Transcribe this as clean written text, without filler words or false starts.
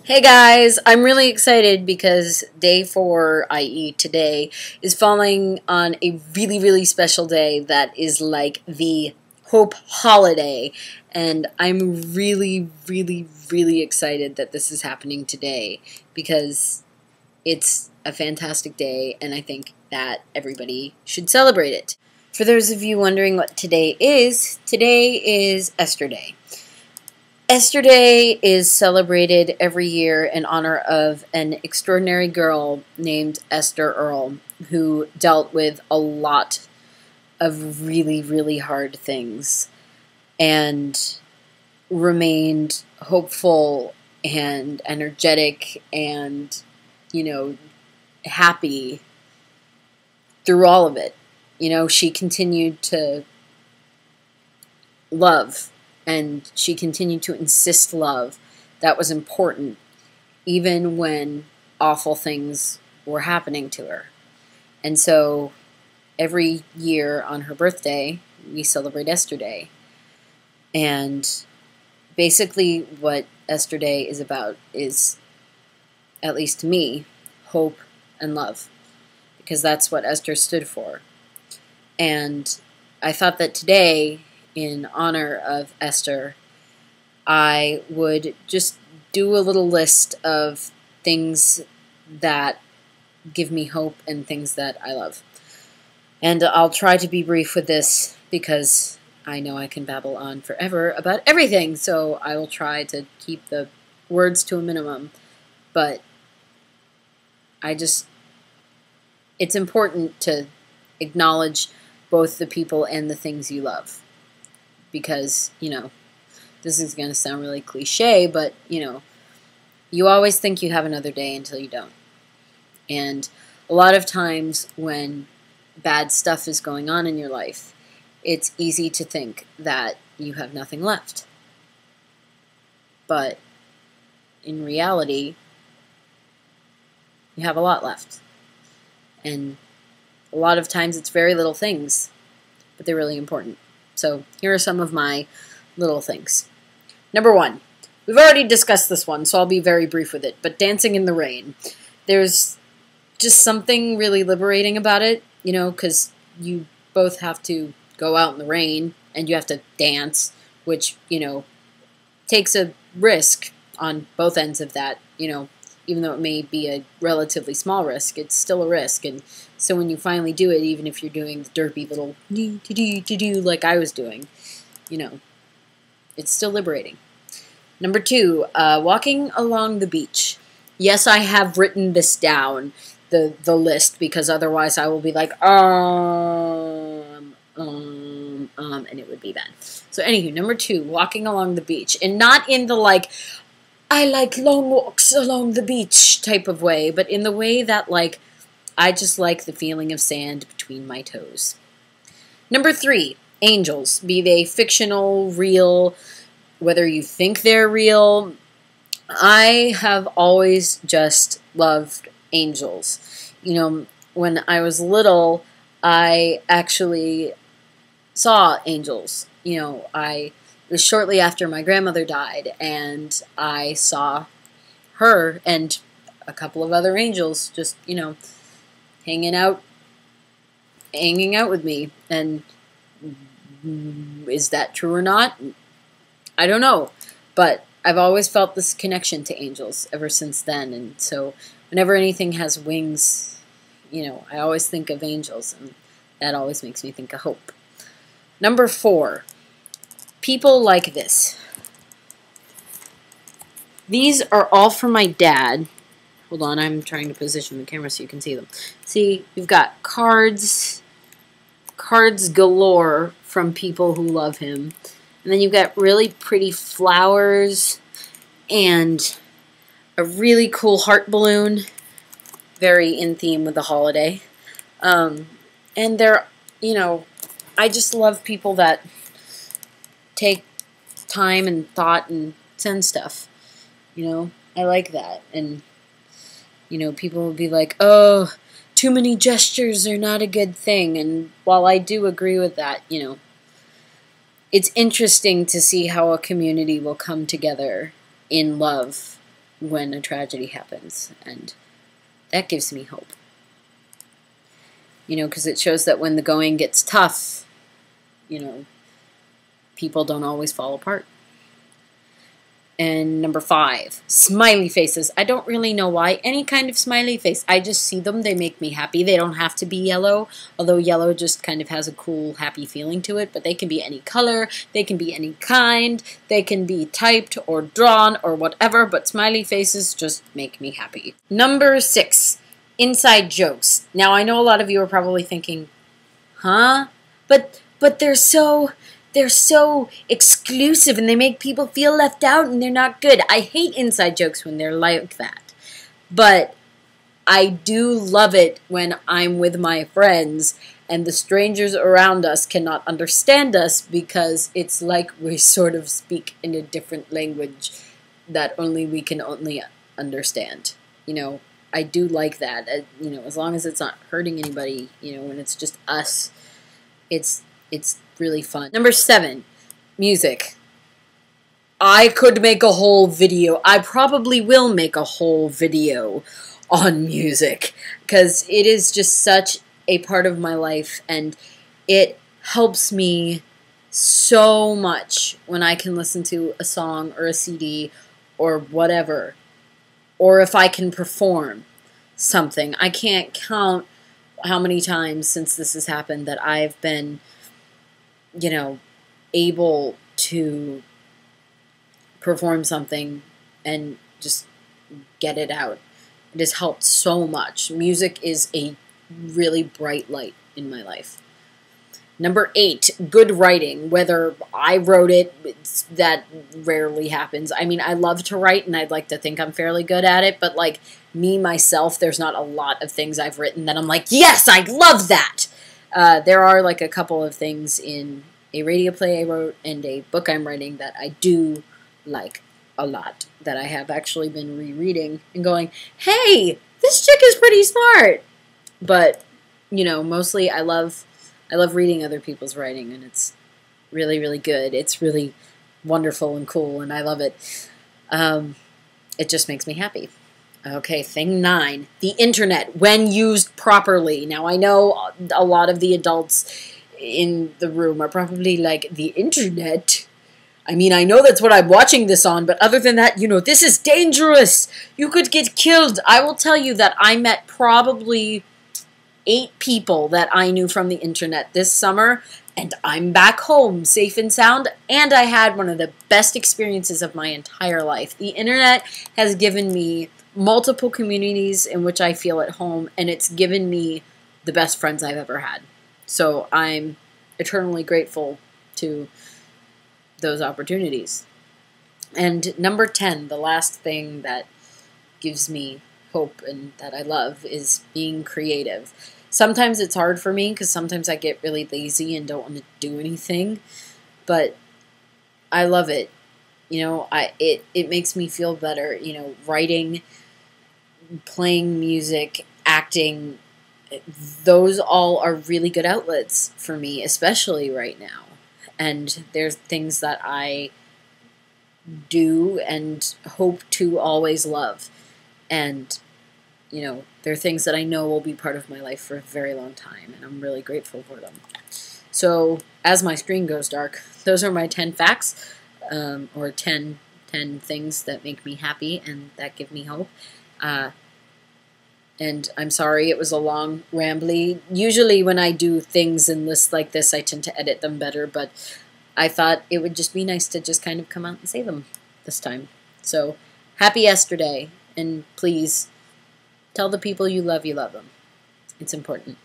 Hey guys, I'm really excited because day 4, i.e. today, is falling on a really, really special day that is like the Hope holiday. And I'm really, really, really excited that this is happening today because it's a fantastic day and I think that everybody should celebrate it. For those of you wondering what today is Esther Day. Esther Day is celebrated every year in honor of an extraordinary girl named Esther Earl, who dealt with a lot of really, really hard things and remained hopeful and energetic and, happy through all of it. She continued to love. And she continued to insist love. That was important, even when awful things were happening to her. And so every year on her birthday, we celebrate Esther Day. And basically what Esther Day is about is, at least to me, hope and love. Because that's what Esther stood for. And I thought that today, in honor of Esther, I would just do a little list of things that give me hope and things that I love. And I'll try to be brief with this because I know I can babble on forever about everything, so I will try to keep the words to a minimum. But it's important to acknowledge both the people and the things you love. Because, this is going to sound really cliche, but, you always think you have another day until you don't. And a lot of times when bad stuff is going on in your life, it's easy to think that you have nothing left. But in reality, you have a lot left. And a lot of times it's very little things, but they're really important. So here are some of my little things. Number 1, we've already discussed this one, so I'll be very brief with it, but dancing in the rain. There's just something really liberating about it, because you both have to go out in the rain, and you have to dance, which, takes a risk on both ends of that, even though it may be a relatively small risk, it's still a risk. And so when you finally do it, even if you're doing the derpy little do like I was doing, it's still liberating. Number 2, walking along the beach. Yes, I have written this down, the list, because otherwise I will be like, and it would be bad. So anywho, number 2, walking along the beach. And not in the I like long walks along the beach type of way, but in the way that, I just like the feeling of sand between my toes. Number 3, angels, be they fictional, real, whether you think they're real. I have always just loved angels. When I was little, I actually saw angels. It was shortly after my grandmother died, and I saw her and a couple of other angels just, hanging out with me. And is that true or not? I don't know. But I've always felt this connection to angels ever since then. And so whenever anything has wings, I always think of angels, and that always makes me think of hope. Number 4. People like this. These are all from my dad. Hold on, I'm trying to position the camera so you can see them. See, you've got cards galore from people who love him. And then you've got really pretty flowers and a really cool heart balloon, very in theme with the holiday. And they're, I just love people that take time and thought and send stuff. I like that. And, people will be like, oh, too many gestures are not a good thing. And while I do agree with that, it's interesting to see how a community will come together in love when a tragedy happens, and that gives me hope. You know, because it shows that when the going gets tough, you know, people don't always fall apart. And number 5, smiley faces. I don't really know why. Any kind of smiley face. I just see them. They make me happy. They don't have to be yellow, although yellow just kind of has a cool, happy feeling to it. But they can be any color. They can be any kind. They can be typed or drawn or whatever. But smiley faces just make me happy. Number 6, inside jokes. Now, I know a lot of you are probably thinking, huh? But they're so exclusive and they make people feel left out and they're not good. I hate inside jokes when they're like that. But I do love it when I'm with my friends and the strangers around us cannot understand us because it's like we sort of speak in a different language that we can only understand. You know, I do like that. You know, as long as it's not hurting anybody, you know, when it's just us, it's really fun. Number 7, music. I could make a whole video. I probably will make a whole video on music because it is just such a part of my life and it helps me so much when I can listen to a song or a CD or whatever, or if I can perform something. I can't count how many times since this has happened that I've been, you know, able to perform something and just get it out. It has helped so much. Music is a really bright light in my life. Number 8, good writing. Whether I wrote it, that rarely happens. I mean, I love to write and I'd like to think I'm fairly good at it, but like me, myself, there's not a lot of things I've written that I'm like, yes, I love that! There are like a couple of things in a radio play I wrote and a book I'm writing that I do like a lot, that I have actually been rereading and going, hey, this chick is pretty smart. But, you know, mostly I love reading other people's writing, and it's really, really good. It's really wonderful and cool, and I love it. It just makes me happy. Okay, thing 9, the internet, when used properly. Now, I know a lot of the adults in the room are probably like, the internet? I mean, I know that's what I'm watching this on, but other than that, you know, this is dangerous. You could get killed. I will tell you that I met probably 8 people that I knew from the internet this summer, and I'm back home safe and sound, and I had one of the best experiences of my entire life. The internet has given me multiple communities in which I feel at home, and it's given me the best friends I've ever had. So I'm eternally grateful to those opportunities. And number 10, the last thing that gives me hope and that I love is being creative. Sometimes it's hard for me because sometimes I get really lazy and don't want to do anything, but I love it. You know, it makes me feel better. You know, writing, playing music, acting, those all are really good outlets for me, especially right now. And there's things that I do and hope to always love. And, you know, they're things that I know will be part of my life for a very long time, and I'm really grateful for them. So, as my screen goes dark, those are my 10 facts, or 10 things that make me happy and that give me hope. And I'm sorry it was a long, rambly. Usually when I do things in lists like this, I tend to edit them better, but I thought it would just be nice to just kind of come out and say them this time. So, happy Esther Day, and please tell the people you love them. It's important.